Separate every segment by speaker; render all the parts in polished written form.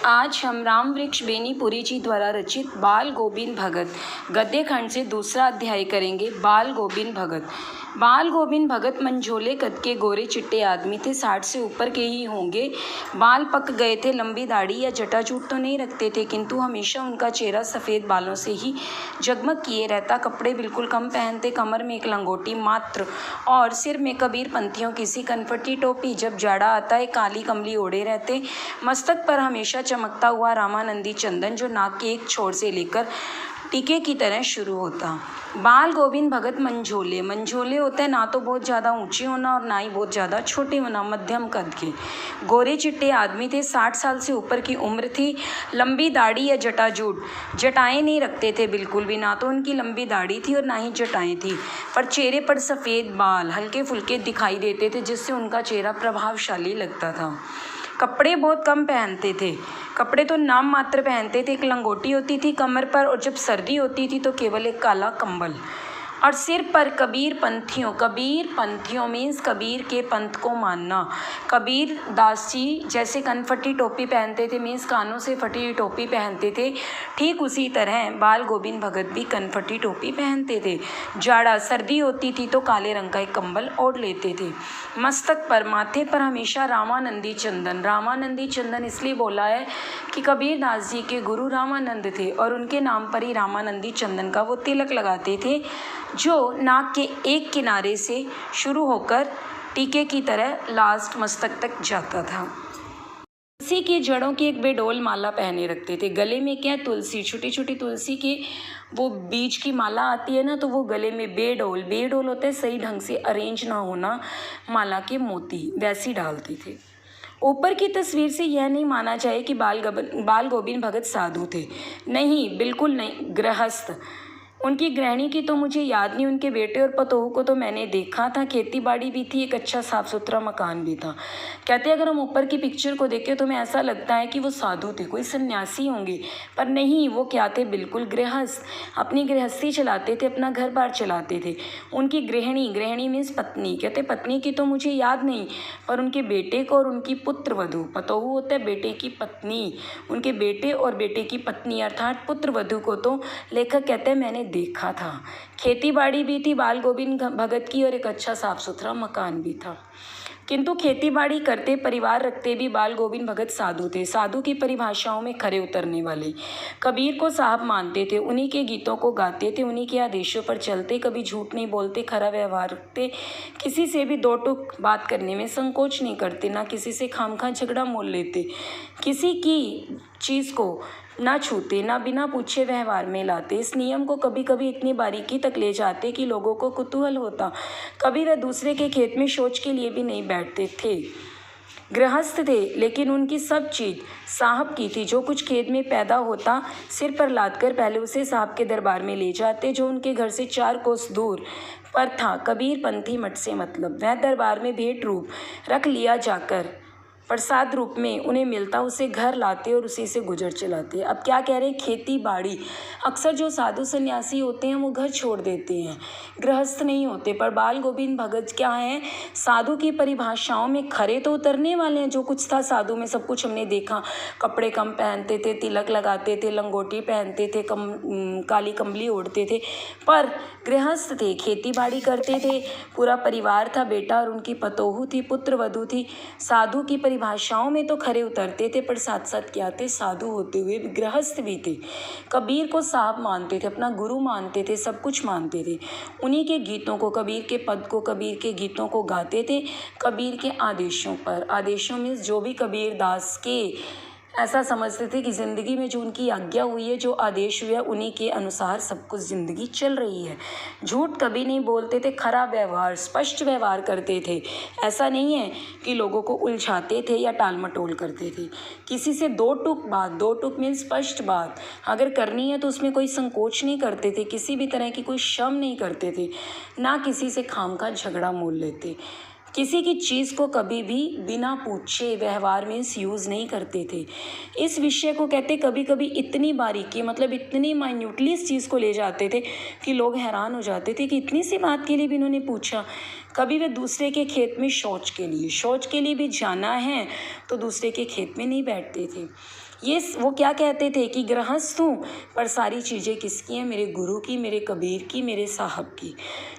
Speaker 1: आज हम राम वृक्ष बेनीपुरी जी द्वारा रचित बाल गोविंद भगत गद्य खंड से दूसरा अध्याय करेंगे। बाल गोविंद भगत। बाल गोविंद भगत मंझोले कद के गोरे चिट्टे आदमी थे। 60 से ऊपर के ही होंगे। बाल पक गए थे। लंबी दाढ़ी या जटाजूट तो नहीं रखते थे, किंतु हमेशा उनका चेहरा सफ़ेद बालों से ही जगमग किए रहता। कपड़े बिल्कुल कम पहनते। कमर में एक लंगोटी मात्र और सिर में कबीर पंथियों की सी कनफटी टोपी। जब जाड़ा आता है काली कमली ओढ़े रहते। मस्तक पर हमेशा चमकता हुआ रामानंदी चंदन, जो नाक के एक छोर से लेकर टीके की तरह शुरू होता। बाल गोविंद भगत मंझोले होते हैं, ना तो बहुत ज़्यादा ऊंचे होना और ना ही बहुत ज़्यादा छोटे होना, मध्यम कद के गोरे चिट्टे आदमी थे। 60 साल से ऊपर की उम्र थी। लंबी दाढ़ी या जटाएं नहीं रखते थे बिल्कुल भी, ना तो उनकी लंबी दाढ़ी थी और ना ही जटाएं थी, पर चेहरे पर सफ़ेद बाल हल्के फुल्के दिखाई देते थे, जिससे उनका चेहरा प्रभावशाली लगता था। कपड़े बहुत कम पहनते थे। कपड़े तो नाम मात्र पहनते थे। एक लंगोटी होती थी कमर पर, और जब सर्दी होती थी तो केवल एक काला कंबल। और सिर पर कबीर पंथियों मीन्स कबीर के पंथ को मानना। कबीर दास जी जैसे कनफटी टोपी पहनते थे, मीन्स कानों से फटी टोपी पहनते थे, ठीक उसी तरह बाल गोविंद भगत भी कनफटी टोपी पहनते थे। जाड़ा सर्दी होती थी तो काले रंग का एक कंबल ओढ़ लेते थे। मस्तक पर माथे पर हमेशा रामानंदी चंदन इसलिए बोला है कि कबीर दास जी के गुरु रामानंद थे और उनके नाम पर ही रामानंदी चंदन का वो तिलक लगाते थे, जो नाक के एक किनारे से शुरू होकर टीके की तरह लास्ट मस्तक तक जाता था। तुलसी की जड़ों की एक बेडोल माला पहने रखते थे। गले में क्या, तुलसी, छोटी छोटी तुलसी के वो बीज की माला आती है ना, तो वो गले में बेडोल होता है, सही ढंग से अरेंज ना होना माला के मोती, वैसी डालते थे। ऊपर की तस्वीर से यह नहीं माना जाए कि बाल गोविंद भगत साधु थे। नहीं, बिल्कुल नहीं, गृहस्थ। उनकी गृहिणी की तो मुझे याद नहीं। उनके बेटे और पतोहू को तो मैंने देखा था। खेती बाड़ी भी थी, एक अच्छा साफ सुथरा मकान भी था। कहते अगर हम ऊपर की पिक्चर को देखें तो हमें ऐसा लगता है कि वो साधु थे, कोई सन्यासी होंगे, पर नहीं, वो क्या थे, बिल्कुल गृहस्थ। अपनी गृहस्थी चलाते थे, अपना घर बार चलाते थे। उनकी गृहिणी मीन्स पत्नी, कहते पत्नी की तो मुझे याद नहीं, पर उनके बेटे को और उनकी पुत्र वधू, पतोहू होता है बेटे की पत्नी, उनके बेटे और बेटे की पत्नी अर्थात पुत्र वधू को तो लेखक कहते हैं मैंने देखा था। खेती बाड़ी भी थी बाल गोविंद भगत की और एक अच्छा साफ सुथरा मकान भी था। किंतु खेती बाड़ी करते, परिवार रखते भी बाल गोविंद भगत साधु थे। साधु की परिभाषाओं में खरे उतरने वाले। कबीर को साहब मानते थे, उन्हीं के गीतों को गाते थे, उन्हीं के आदेशों पर चलते, कभी झूठ नहीं बोलते, खरा व्यवहार रखते, किसी से भी दो टूक बात करने में संकोच नहीं करते, ना किसी से खामखा झगड़ा मोल लेते, किसी की चीज़ को ना छूते, ना बिना पूछे व्यवहार में लाते। इस नियम को कभी कभी इतनी बारीकी तक ले जाते कि लोगों को कुतूहल होता। कभी वह दूसरे के खेत में शौच के लिए भी नहीं बैठते थे। गृहस्थ थे, लेकिन उनकी सब चीज़ साहब की थी। जो कुछ खेत में पैदा होता सिर पर लाद कर पहले उसे साहब के दरबार में ले जाते, जो उनके घर से 4 कोस दूर पर था। कबीर पंथी मठ से मतलब वह दरबार में भेंट रूप रख लिया जाकर प्रसाद रूप में उन्हें मिलता, उसे घर लाते और उसी से गुजर चलाते। अब क्या कह रहे हैं, खेती बाड़ी। अक्सर जो साधु सन्यासी होते हैं वो घर छोड़ देते हैं, गृहस्थ नहीं होते, पर बाल गोविंद भगत क्या हैं, साधु की परिभाषाओं में खरे तो उतरने वाले हैं। जो कुछ था साधु में सब कुछ हमने देखा। कपड़े कम पहनते थे, तिलक लगाते थे, लंगोटी पहनते थे, काली कंबली ओढ़ते थे, पर गृहस्थ थे, खेती बाड़ी करते थे, पूरा परिवार था, बेटा और उनकी पतोहू थी, पुत्र वधू थी। साधु की भाषाओं में तो खरे उतरते थे, पर साथ साथ क्या थे, साधु होते हुए भी गृहस्थ भी थे। कबीर को साहब मानते थे, अपना गुरु मानते थे, सब कुछ मानते थे। उन्हीं के गीतों को, कबीर के पद को, कबीर के गीतों को गाते थे, कबीर के आदेशों पर। आदेशों में जो भी कबीर दास के ऐसा समझते थे कि ज़िंदगी में जो उनकी आज्ञा हुई है, जो आदेश हुआ, उन्हीं के अनुसार सब कुछ ज़िंदगी चल रही है। झूठ कभी नहीं बोलते थे, खरा व्यवहार, स्पष्ट व्यवहार करते थे। ऐसा नहीं है कि लोगों को उलझाते थे या टाल मटोल करते थे। किसी से दो टूक में स्पष्ट बात अगर करनी है तो उसमें कोई संकोच नहीं करते थे, किसी भी तरह की कोई शर्म नहीं करते थे, ना किसी से खामखा झगड़ा मोल लेते। किसी की चीज़ को कभी भी बिना पूछे व्यवहार में यूज़ नहीं करते थे। इस विषय को कहते कभी कभी इतनी बारीकी, मतलब इतनी माइन्यूटली इस चीज़ को ले जाते थे कि लोग हैरान हो जाते थे कि इतनी सी बात के लिए भी इन्होंने पूछा। कभी वे दूसरे के खेत में शौच के लिए भी जाना है तो दूसरे के खेत में नहीं बैठते थे। वो क्या कहते थे कि गृहस्थ हूँ पर सारी चीज़ें किसकी हैं, मेरे गुरु की, मेरे कबीर की, मेरे साहब की।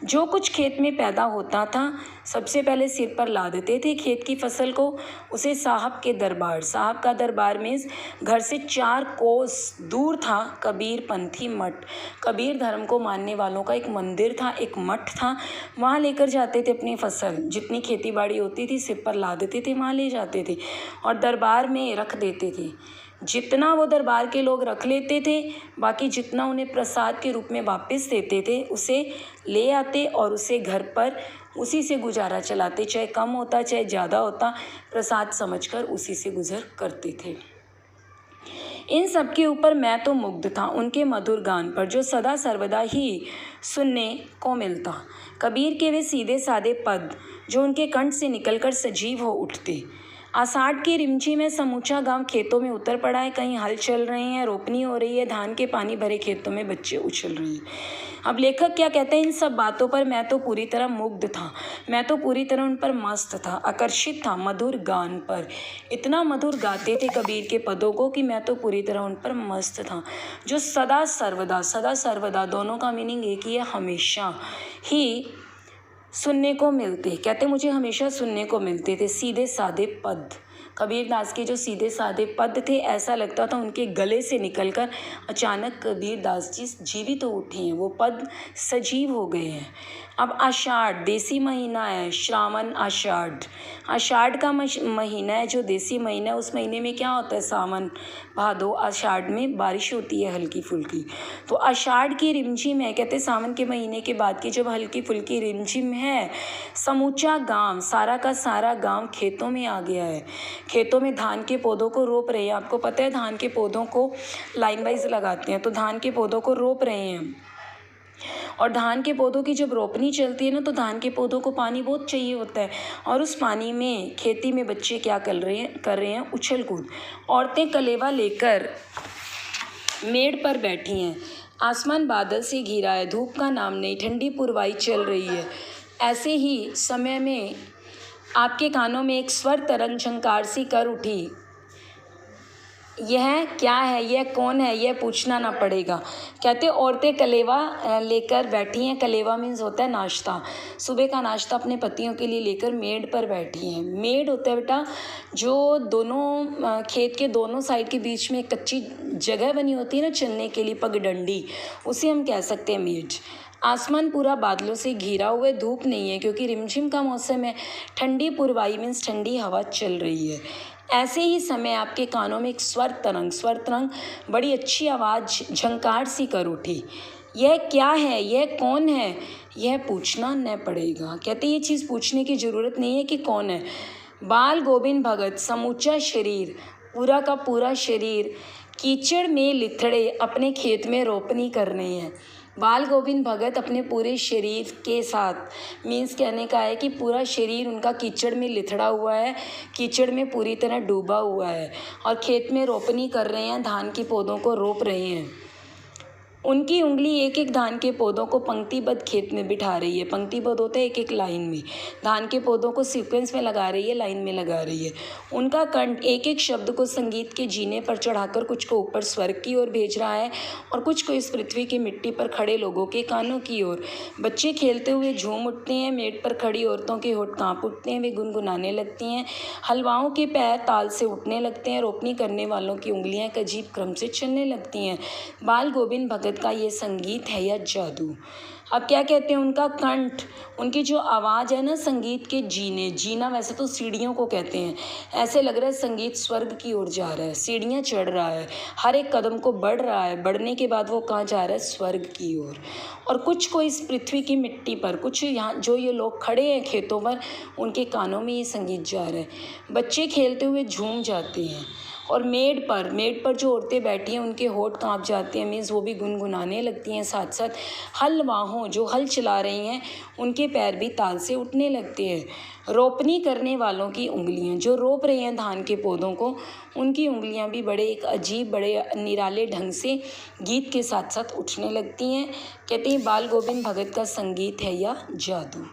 Speaker 1: जो कुछ खेत में पैदा होता था सबसे पहले सिर पर ला देते थे खेत की फसल को, उसे साहब के दरबार, साहब का दरबार में घर से 4 कोस दूर था कबीर पंथी मठ, कबीर धर्म को मानने वालों का एक मंदिर था, एक मठ था, वहाँ लेकर जाते थे अपनी फसल, जितनी खेती बाड़ी होती थी सिर पर ला देते थे, वहाँ ले जाते थे और दरबार में रख देते थे। जितना वो दरबार के लोग रख लेते थे, बाकी जितना उन्हें प्रसाद के रूप में वापस देते थे उसे ले आते और उसे घर पर उसी से गुजारा चलाते, चाहे कम होता चाहे ज़्यादा होता, प्रसाद समझकर उसी से गुजर करते थे। इन सब के ऊपर मैं तो मुग्ध था उनके मधुर गान पर, जो सदा सर्वदा ही सुनने को मिलता। कबीर के वे सीधे साधे पद जो उनके कंठ से निकलकर सजीव हो उठते। आषाढ़ की रिमझिम में समूचा गांव खेतों में उतर पड़ा है, कहीं हल चल रहे हैं, रोपनी हो रही है, धान के पानी भरे खेतों में बच्चे उछल रहे हैं। अब लेखक क्या कहते हैं, इन सब बातों पर मैं तो पूरी तरह मुग्ध था, मैं तो पूरी तरह उन पर मस्त था, आकर्षित था मधुर गान पर। इतना मधुर गाते थे कबीर के पदों को कि मैं तो पूरी तरह उन पर मस्त था। जो सदा सर्वदा दोनों का मीनिंग एक ही है, हमेशा ही सुनने को मिलते, कहते मुझे हमेशा सुनने को मिलते थे सीधे साधे पद। कबीरदास के जो सीधे साधे पद थे, ऐसा लगता था उनके गले से निकलकर अचानक कबीरदास जी जीवित हो उठे हैं, वो पद सजीव हो गए हैं। अब आषाढ़ देसी महीना है, श्रावण आषाढ़ का महीना है, जो देसी महीना है। उस महीने में क्या होता है, सावन भादो आषाढ़ में बारिश होती है हल्की फुल्की। तो आषाढ़ की रिमझिम है, कहते सावन के महीने के बाद की जब हल्की फुल्की रिमझिम है, समूचा गांव, सारा का सारा गांव खेतों में आ गया है। खेतों में धान के पौधों को रोप रहे हैं। आपको पता है धान के पौधों को लाइन वाइज लगाते हैं, तो धान के पौधों को रोप रहे हैं। और धान के पौधों की जब रोपनी चलती है ना, तो धान के पौधों को पानी बहुत चाहिए होता है, और उस पानी में खेती में बच्चे क्या कर रहे हैं, उछल कूद। औरतें कलेवा लेकर मेड़ पर बैठी हैं, आसमान बादल से घिरा है, धूप का नाम नहीं, ठंडी पुरवाई चल रही है। ऐसे ही समय में आपके कानों में एक स्वर तरंग झंकार सी कर उठी। यह क्या है, यह कौन है, यह पूछना ना पड़ेगा। कहते औरतें कलेवा लेकर बैठी हैं, कलेवा मीन्स होता है नाश्ता, सुबह का नाश्ता अपने पतियों के लिए लेकर मेड़ पर बैठी हैं। मेड़ होता है बेटा जो दोनों खेत के दोनों साइड के बीच में कच्ची जगह बनी होती है ना चलने के लिए, पगडंडी, उसे हम कह सकते हैं मेड़। आसमान पूरा बादलों से घिरा हुआ है, धूप नहीं है क्योंकि रिमझिम का मौसम है, ठंडी पुरवाई मीन्स ठंडी हवा चल रही है। ऐसे ही समय आपके कानों में एक स्वर तरंग बड़ी अच्छी आवाज़ झंकार सी कर उठी। यह क्या है, यह कौन है, यह पूछना न पड़ेगा। कहते ये चीज़ पूछने की ज़रूरत नहीं है कि कौन है। बाल गोविंद भगत समूचा शरीर, पूरा का पूरा शरीर कीचड़ में लिथड़े अपने खेत में रोपनी कर रहे हैं। बाल गोविंद भगत अपने पूरे शरीर के साथ, मीन्स कहने का है कि पूरा शरीर उनका कीचड़ में लिथड़ा हुआ है, कीचड़ में पूरी तरह डूबा हुआ है, और खेत में रोपनी कर रहे हैं, धान के पौधों को रोप रहे हैं। उनकी उंगली एक एक धान के पौधों को पंक्तिबद्ध खेत में बिठा रही है। पंक्तिबद्ध होता है एक एक लाइन में, धान के पौधों को सीक्वेंस में लगा रही है, लाइन में लगा रही है। उनका कंठ एक एक शब्द को संगीत के जीने पर चढ़ाकर कुछ को ऊपर स्वर्ग की ओर भेज रहा है और कुछ को इस पृथ्वी की मिट्टी पर खड़े लोगों के कानों की ओर। बच्चे खेलते हुए झूम उठते हैं, मेड़ पर खड़ी औरतों के होठ काँप उठते हैं, वे गुनगुनाने लगती हैं, हलवाओं के पैर ताल से उठने लगते हैं, रोपनी करने वालों की उंगलियां एक अजीब क्रम से चलने लगती हैं। बाल गोविंद भगत का ये संगीत है या जादू। अब क्या कहते हैं, उनका कंठ, उनकी जो आवाज़ है ना, संगीत के जीना वैसे तो सीढ़ियों को कहते हैं, ऐसे लग रहा है संगीत स्वर्ग की ओर जा रहा है, सीढ़ियाँ चढ़ रहा है, हर एक कदम को बढ़ रहा है, बढ़ने के बाद वो कहाँ जा रहा है, स्वर्ग की ओर। और कुछ को इस पृथ्वी की मिट्टी पर, कुछ यहाँ जो ये लोग खड़े हैं खेतों पर, उनके कानों में ये संगीत जा रहा है। बच्चे खेलते हुए झूम जाते हैं, और मेड़ पर जो औरतें बैठी हैं उनके होठ काँप जाते हैं, मीन्स वो भी गुनगुनाने लगती हैं। साथ साथ हलवाहों जो हल चला रही हैं उनके पैर भी ताल से उठने लगते हैं। रोपनी करने वालों की उंगलियां जो रोप रहे हैं धान के पौधों को, उनकी उंगलियां भी बड़े एक अजीब, बड़े निराले ढंग से गीत के साथ साथ उठने लगती हैं। कहते हैं बाल गोविंद भगत का संगीत है या जादू।